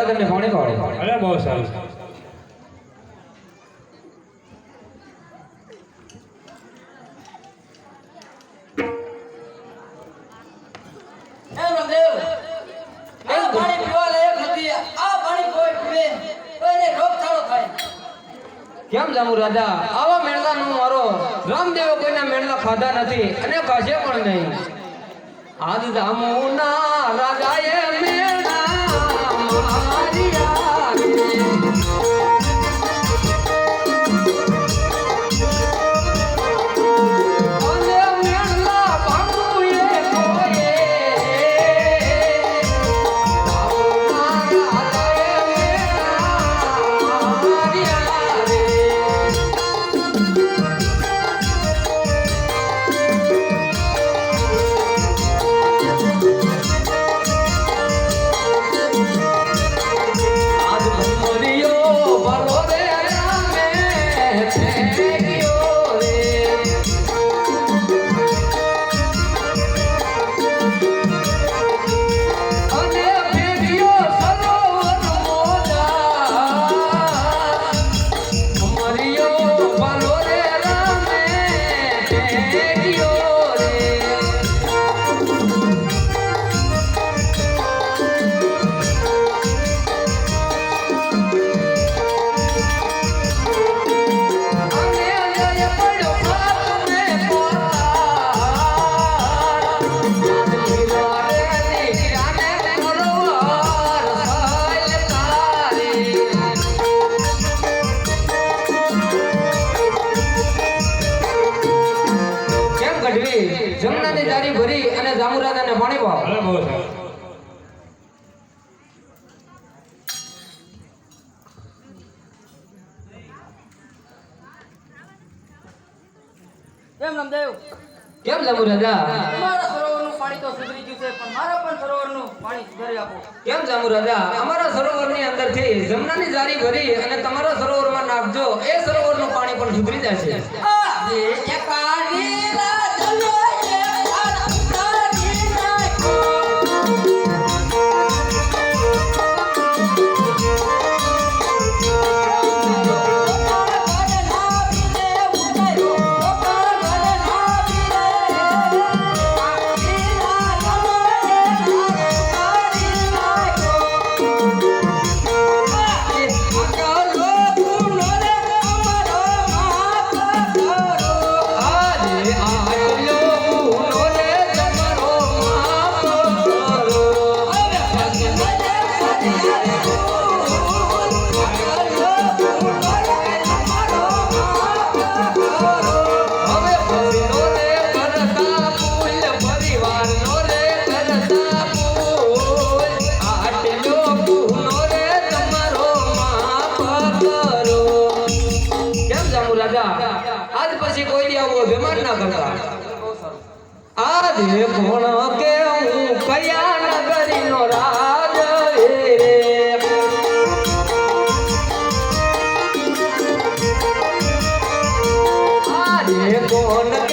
જામુરાજને પાણી પાડે. અરે બહુ સારું. કેમ જામુ રાજા આવા મેળાનું મારો રામદેવ કોઈના મેળા ખાધા નથી અને ખાશે પણ નહીં. આજ જામુના રાજાએ મેળા માર્યા રે. જમનાની જારી ભરી અને જામુરાજાને પાણી પાવ. અરે બહુ સારું. કેમ રામદેવ? કેમ જામુરાજા? તમારા સરોવરનું પાણી તો સુધરી ગયું છે પણ મારા પણ સરોવરનું પાણી સુધારી આપો. કેમ જામુરાજા અમારા સરોવરની અંદરથી જમનાની જારી ભરી અને તમારા સરોવરમાં નાખજો એ સરોવરનું પાણી પણ સુધરી જશે. આજ પછી કોઈ દી આવો બેમાન ના કરતા. આજે કોણ કે હું કયા નગરીનો રાજ રે. આજે કોણ